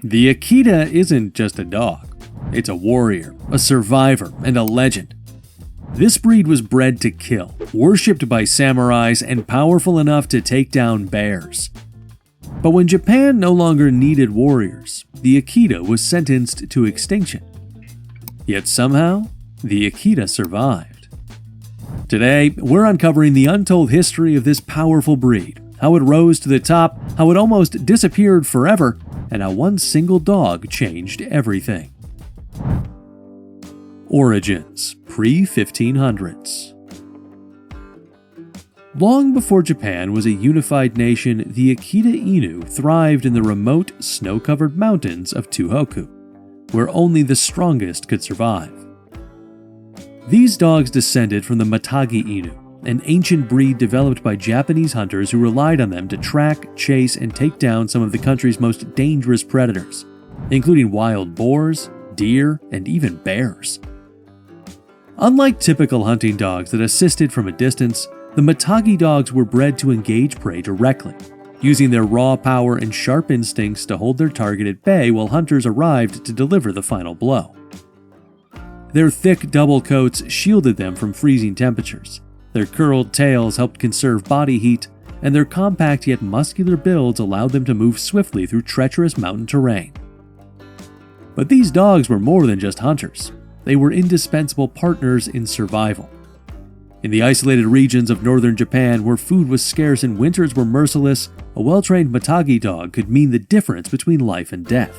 The Akita isn't just a dog. It's a warrior, a survivor, and a legend. This breed was bred to kill, worshipped by samurais, and powerful enough to take down bears. But when Japan no longer needed warriors, the Akita was sentenced to extinction. Yet somehow, the Akita survived. Today, we're uncovering the untold history of this powerful breed, how it rose to the top, how it almost disappeared forever, and how one single dog changed everything. Origins, pre-1500s. Long before Japan was a unified nation, the Akita Inu thrived in the remote, snow-covered mountains of Tohoku, where only the strongest could survive. These dogs descended from the Matagi Inu, an ancient breed developed by Japanese hunters who relied on them to track, chase, and take down some of the country's most dangerous predators, including wild boars, deer, and even bears. Unlike typical hunting dogs that assisted from a distance, the Matagi dogs were bred to engage prey directly, using their raw power and sharp instincts to hold their target at bay while hunters arrived to deliver the final blow. Their thick double coats shielded them from freezing temperatures, their curled tails helped conserve body heat, and their compact yet muscular builds allowed them to move swiftly through treacherous mountain terrain. But these dogs were more than just hunters. They were indispensable partners in survival. In the isolated regions of northern Japan where food was scarce and winters were merciless, a well-trained Matagi dog could mean the difference between life and death.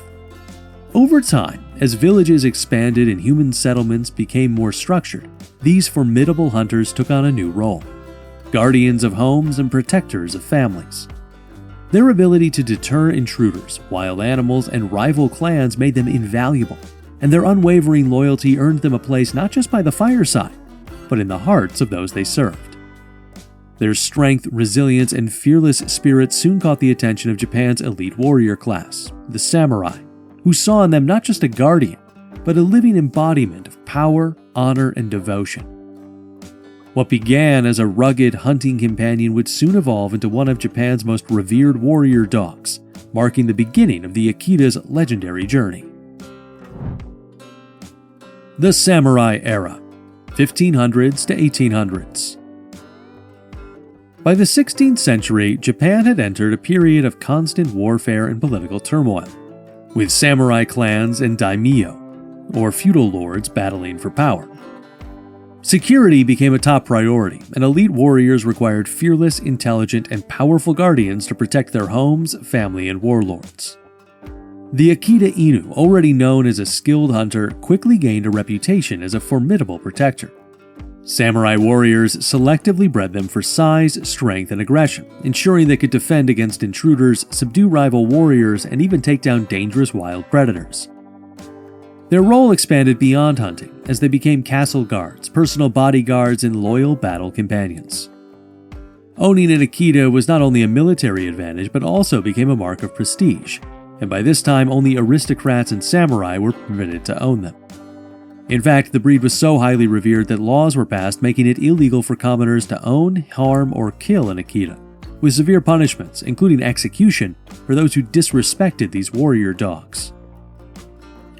Over time, as villages expanded and human settlements became more structured, these formidable hunters took on a new role: guardians of homes and protectors of families. Their ability to deter intruders, wild animals, and rival clans made them invaluable, and their unwavering loyalty earned them a place not just by the fireside, but in the hearts of those they served. Their strength, resilience, and fearless spirit soon caught the attention of Japan's elite warrior class, the samurai, who saw in them not just a guardian, but a living embodiment of power, honor, and devotion. What began as a rugged hunting companion would soon evolve into one of Japan's most revered warrior dogs, marking the beginning of the Akita's legendary journey. The Samurai Era, 1500s to 1800s. By the 16th century, Japan had entered a period of constant warfare and political turmoil, with samurai clans and daimyo, or feudal lords, battling for power. Security became a top priority, and elite warriors required fearless, intelligent, and powerful guardians to protect their homes, family, and warlords. The Akita Inu, already known as a skilled hunter, quickly gained a reputation as a formidable protector. Samurai warriors selectively bred them for size, strength, and aggression, ensuring they could defend against intruders, subdue rival warriors, and even take down dangerous wild predators. Their role expanded beyond hunting as they became castle guards, personal bodyguards, and loyal battle companions. Owning an Akita was not only a military advantage but also became a mark of prestige, and by this time only aristocrats and samurai were permitted to own them. In fact, the breed was so highly revered that laws were passed making it illegal for commoners to own, harm, or kill an Akita, with severe punishments, including execution, for those who disrespected these warrior dogs.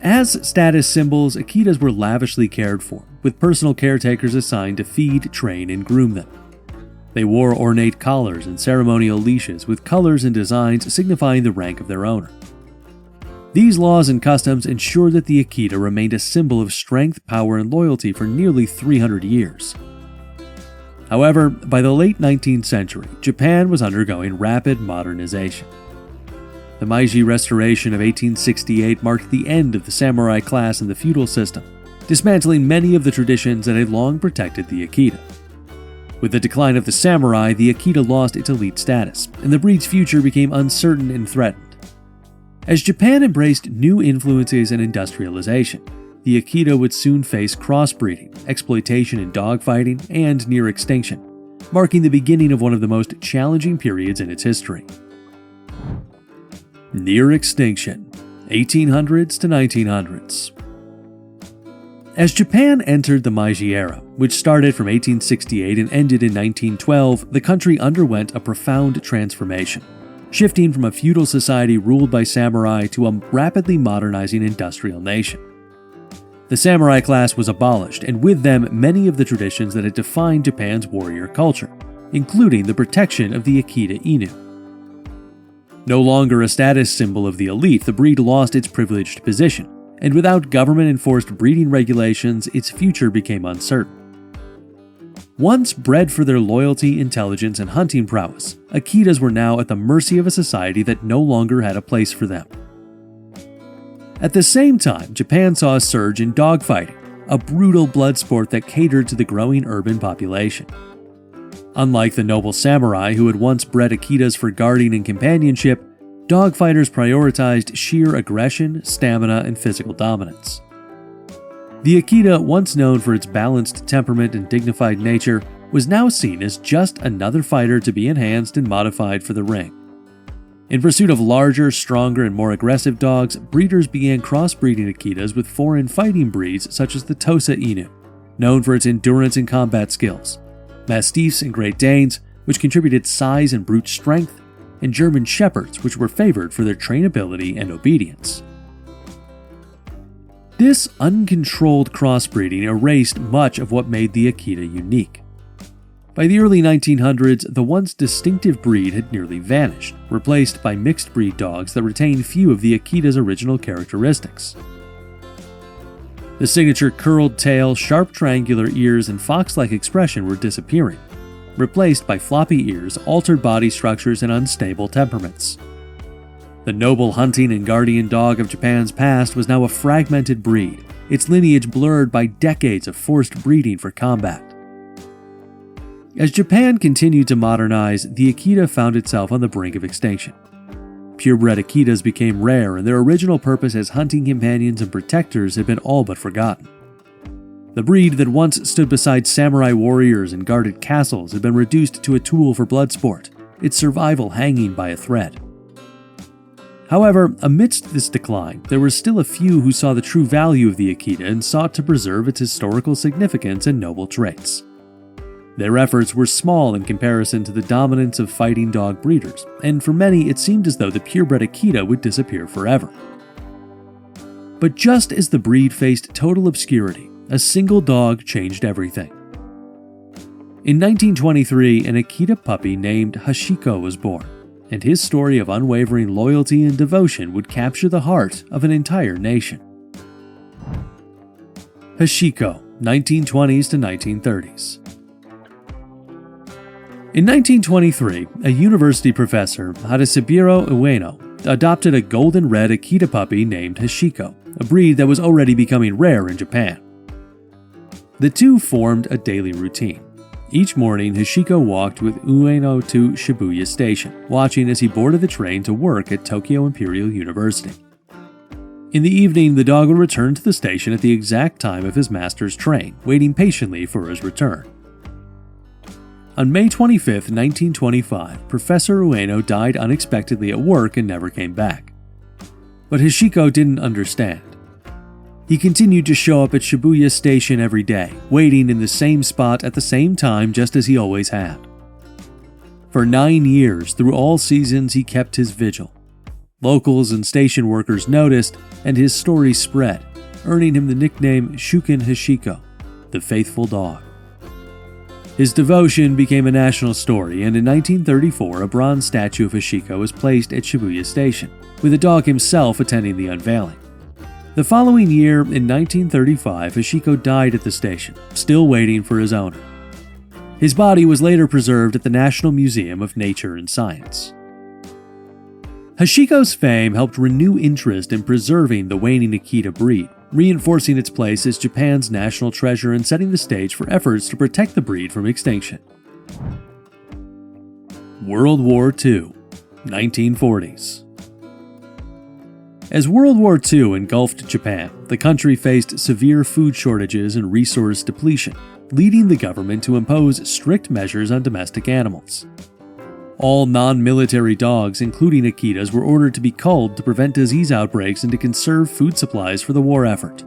As status symbols, Akitas were lavishly cared for, with personal caretakers assigned to feed, train, and groom them. They wore ornate collars and ceremonial leashes with colors and designs signifying the rank of their owner. These laws and customs ensured that the Akita remained a symbol of strength, power, and loyalty for nearly 300 years. However, by the late 19th century, Japan was undergoing rapid modernization. The Meiji Restoration of 1868 marked the end of the samurai class in the feudal system, dismantling many of the traditions that had long protected the Akita. With the decline of the samurai, the Akita lost its elite status, and the breed's future became uncertain and threatened. As Japan embraced new influences and industrialization, the Akita would soon face crossbreeding, exploitation in dogfighting, and near extinction, marking the beginning of one of the most challenging periods in its history. Near extinction, 1800s to 1900s. As Japan entered the Meiji era, which started from 1868 and ended in 1912, the country underwent a profound transformation. shifting from a feudal society ruled by samurai to a rapidly modernizing industrial nation. The samurai class was abolished, and with them many of the traditions that had defined Japan's warrior culture, including the protection of the Akita Inu. No longer a status symbol of the elite, the breed lost its privileged position, and without government-enforced breeding regulations, its future became uncertain. Once bred for their loyalty, intelligence, and hunting prowess, Akitas were now at the mercy of a society that no longer had a place for them. At the same time, Japan saw a surge in dogfighting, a brutal blood sport that catered to the growing urban population. Unlike the noble samurai who had once bred Akitas for guarding and companionship, dogfighters prioritized sheer aggression, stamina, and physical dominance. The Akita, once known for its balanced temperament and dignified nature, was now seen as just another fighter to be enhanced and modified for the ring. In pursuit of larger, stronger, and more aggressive dogs, breeders began crossbreeding Akitas with foreign fighting breeds such as the Tosa Inu, known for its endurance and combat skills, Mastiffs and Great Danes, which contributed size and brute strength, and German Shepherds, which were favored for their trainability and obedience. This uncontrolled crossbreeding erased much of what made the Akita unique. By the early 1900s, the once distinctive breed had nearly vanished, replaced by mixed-breed dogs that retained few of the Akita's original characteristics. The signature curled tail, sharp triangular ears, and fox-like expression were disappearing, replaced by floppy ears, altered body structures, and unstable temperaments. The noble hunting and guardian dog of Japan's past was now a fragmented breed, its lineage blurred by decades of forced breeding for combat. As Japan continued to modernize, the Akita found itself on the brink of extinction. Purebred Akitas became rare, and their original purpose as hunting companions and protectors had been all but forgotten. The breed that once stood beside samurai warriors and guarded castles had been reduced to a tool for blood sport, its survival hanging by a thread. However, amidst this decline, there were still a few who saw the true value of the Akita and sought to preserve its historical significance and noble traits. Their efforts were small in comparison to the dominance of fighting dog breeders, and for many it seemed as though the purebred Akita would disappear forever. But just as the breed faced total obscurity, a single dog changed everything. In 1923, an Akita puppy named Hachikō was born, and his story of unwavering loyalty and devotion would capture the heart of an entire nation. Hachikō, 1920s to 1930s. In 1923, a university professor, Hachikō Ueno, adopted a golden red Akita puppy named Hachikō, a breed that was already becoming rare in Japan. The two formed a daily routine. Each morning, Hachikō walked with Ueno to Shibuya Station, watching as he boarded the train to work at Tokyo Imperial University. In the evening, the dog would return to the station at the exact time of his master's train, waiting patiently for his return. On May 25, 1925, Professor Ueno died unexpectedly at work and never came back. But Hachikō didn't understand. He continued to show up at Shibuya Station every day, waiting in the same spot at the same time just as he always had. For 9 years, through all seasons, he kept his vigil. Locals and station workers noticed, and his story spread, earning him the nickname Shuken Hachikō, the faithful dog. His devotion became a national story, and in 1934, a bronze statue of Hachikō was placed at Shibuya Station, with the dog himself attending the unveiling. The following year, in 1935, Hachikō died at the station, still waiting for his owner. His body was later preserved at the National Museum of Nature and Science. Hachikō's fame helped renew interest in preserving the waning Akita breed, reinforcing its place as Japan's national treasure and setting the stage for efforts to protect the breed from extinction. World War II, 1940s. As World War II engulfed Japan, the country faced severe food shortages and resource depletion, leading the government to impose strict measures on domestic animals. All non-military dogs, including Akitas, were ordered to be culled to prevent disease outbreaks and to conserve food supplies for the war effort.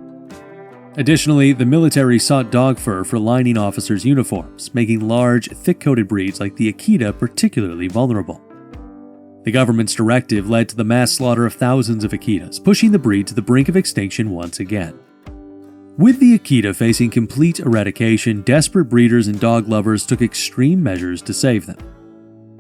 Additionally, the military sought dog fur for lining officers' uniforms, making large, thick-coated breeds like the Akita particularly vulnerable. The government's directive led to the mass slaughter of thousands of Akitas, pushing the breed to the brink of extinction once again. With the Akita facing complete eradication, desperate breeders and dog lovers took extreme measures to save them.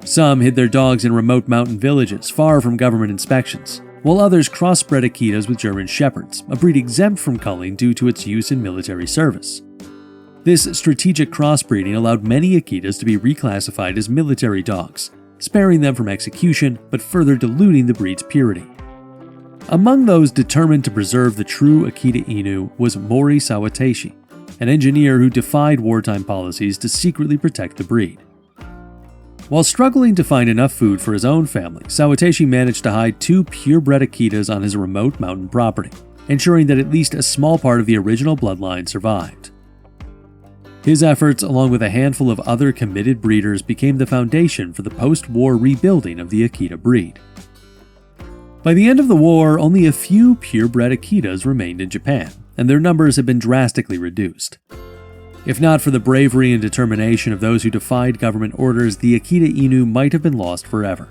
Some hid their dogs in remote mountain villages, far from government inspections, while others crossbred Akitas with German Shepherds, a breed exempt from culling due to its use in military service. This strategic crossbreeding allowed many Akitas to be reclassified as military dogs, sparing them from execution but further diluting the breed's purity. Among those determined to preserve the true Akita Inu was Mori Sawateishi, an engineer who defied wartime policies to secretly protect the breed. While struggling to find enough food for his own family, Sawateishi managed to hide 2 purebred Akitas on his remote mountain property, ensuring that at least a small part of the original bloodline survived. His efforts, along with a handful of other committed breeders, became the foundation for the post-war rebuilding of the Akita breed. By the end of the war, only a few purebred Akitas remained in Japan, and their numbers had been drastically reduced. If not for the bravery and determination of those who defied government orders, the Akita Inu might have been lost forever.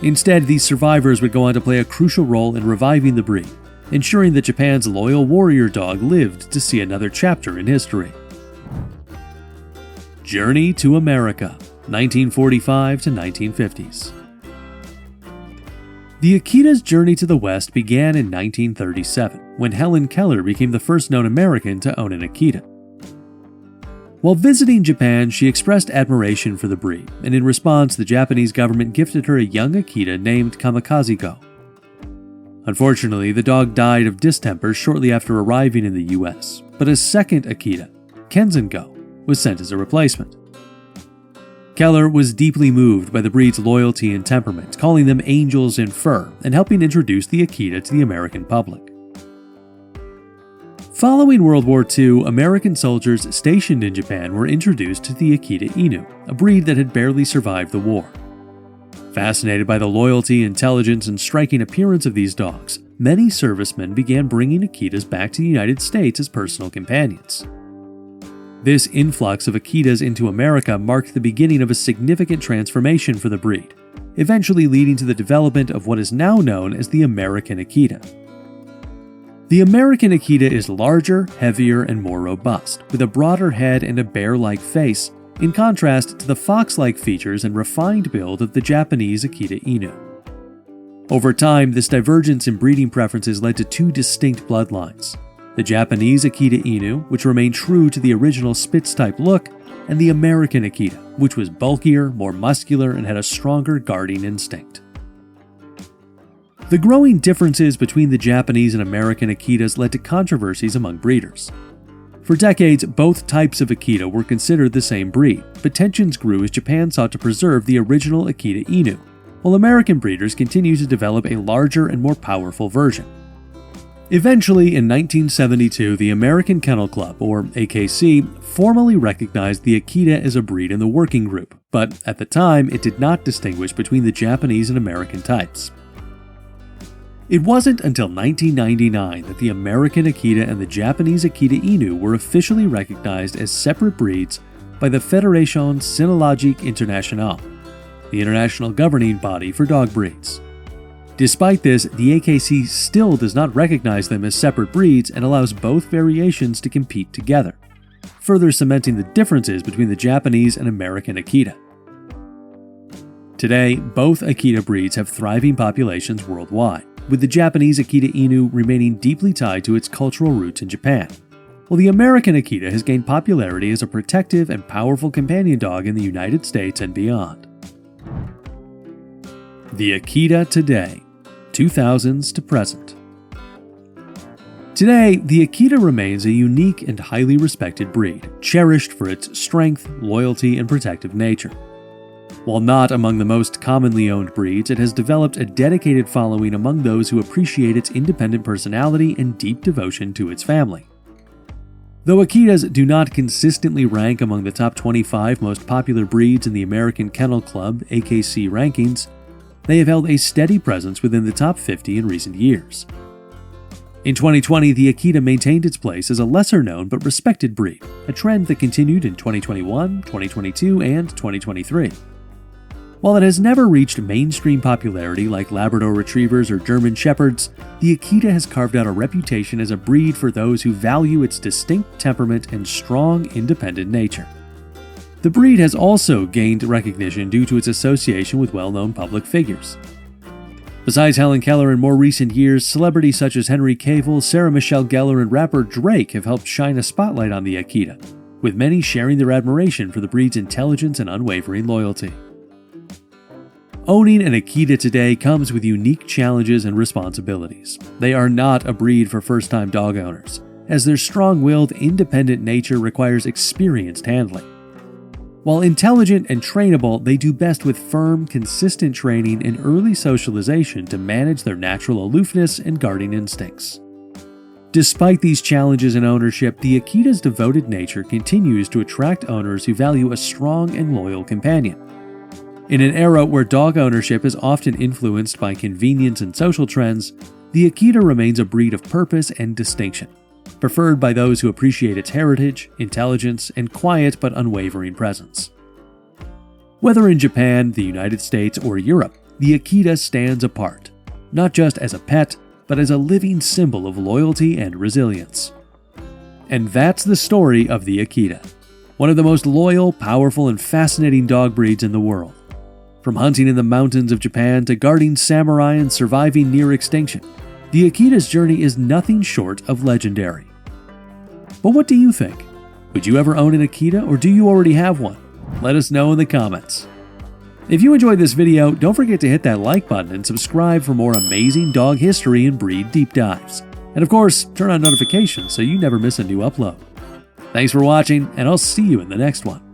Instead, these survivors would go on to play a crucial role in reviving the breed, ensuring that Japan's loyal warrior dog lived to see another chapter in history. Journey to America, 1945 to 1950s. The Akita's journey to the West began in 1937, when Helen Keller became the first known American to own an Akita. While visiting Japan, she expressed admiration for the breed, and in response, the Japanese government gifted her a young Akita named Hachikō. Unfortunately, the dog died of distemper shortly after arriving in the US, but a second Akita, Kenzengo, was sent as a replacement. Keller was deeply moved by the breed's loyalty and temperament, calling them angels in fur and helping introduce the Akita to the American public. Following World War II, American soldiers stationed in Japan were introduced to the Akita Inu, a breed that had barely survived the war. Fascinated by the loyalty, intelligence, and striking appearance of these dogs, many servicemen began bringing Akitas back to the United States as personal companions. This influx of Akitas into America marked the beginning of a significant transformation for the breed, eventually leading to the development of what is now known as the American Akita. The American Akita is larger, heavier, and more robust, with a broader head and a bear-like face, in contrast to the fox-like features and refined build of the Japanese Akita Inu. Over time, this divergence in breeding preferences led to 2 distinct bloodlines: the Japanese Akita Inu, which remained true to the original Spitz-type look, and the American Akita, which was bulkier, more muscular, and had a stronger guarding instinct. The growing differences between the Japanese and American Akitas led to controversies among breeders. For decades, both types of Akita were considered the same breed, but tensions grew as Japan sought to preserve the original Akita Inu, while American breeders continued to develop a larger and more powerful version. Eventually, in 1972, the American Kennel Club, or AKC, formally recognized the Akita as a breed in the working group, but at the time, it did not distinguish between the Japanese and American types. It wasn't until 1999 that the American Akita and the Japanese Akita Inu were officially recognized as separate breeds by the Fédération Cynologique Internationale, the international governing body for dog breeds. Despite this, the AKC still does not recognize them as separate breeds and allows both variations to compete together, further cementing the differences between the Japanese and American Akita. Today, both Akita breeds have thriving populations worldwide, with the Japanese Akita Inu remaining deeply tied to its cultural roots in Japan, while the American Akita has gained popularity as a protective and powerful companion dog in the United States and beyond. The Akita today, 2000s to present. Today, the Akita remains a unique and highly respected breed, cherished for its strength, loyalty, and protective nature. While not among the most commonly owned breeds, it has developed a dedicated following among those who appreciate its independent personality and deep devotion to its family. Though Akitas do not consistently rank among the top 25 most popular breeds in the American Kennel Club (AKC) rankings, they have held a steady presence within the top 50 in recent years. In 2020, the Akita maintained its place as a lesser-known but respected breed, a trend that continued in 2021, 2022, and 2023. While it has never reached mainstream popularity like Labrador Retrievers or German Shepherds, the Akita has carved out a reputation as a breed for those who value its distinct temperament and strong, independent nature. The breed has also gained recognition due to its association with well-known public figures. Besides Helen Keller in more recent years, celebrities such as Henry Cavill, Sarah Michelle Gellar, and rapper Drake have helped shine a spotlight on the Akita, with many sharing their admiration for the breed's intelligence and unwavering loyalty. Owning an Akita today comes with unique challenges and responsibilities. They are not a breed for first-time dog owners, as their strong-willed, independent nature requires experienced handling. While intelligent and trainable, they do best with firm, consistent training and early socialization to manage their natural aloofness and guarding instincts. Despite these challenges in ownership, the Akita's devoted nature continues to attract owners who value a strong and loyal companion. In an era where dog ownership is often influenced by convenience and social trends, the Akita remains a breed of purpose and distinction, preferred by those who appreciate its heritage, intelligence, and quiet but unwavering presence. Whether in Japan, the United States, or Europe, the Akita stands apart, not just as a pet, but as a living symbol of loyalty and resilience. And that's the story of the Akita, one of the most loyal, powerful, and fascinating dog breeds in the world. From hunting in the mountains of Japan to guarding samurai and surviving near extinction, the Akita's journey is nothing short of legendary. But what do you think? Would you ever own an Akita, or do you already have one? Let us know in the comments. If you enjoyed this video, don't forget to hit that like button and subscribe for more amazing dog history and breed deep dives. And of course, turn on notifications so you never miss a new upload. Thanks for watching, and I'll see you in the next one.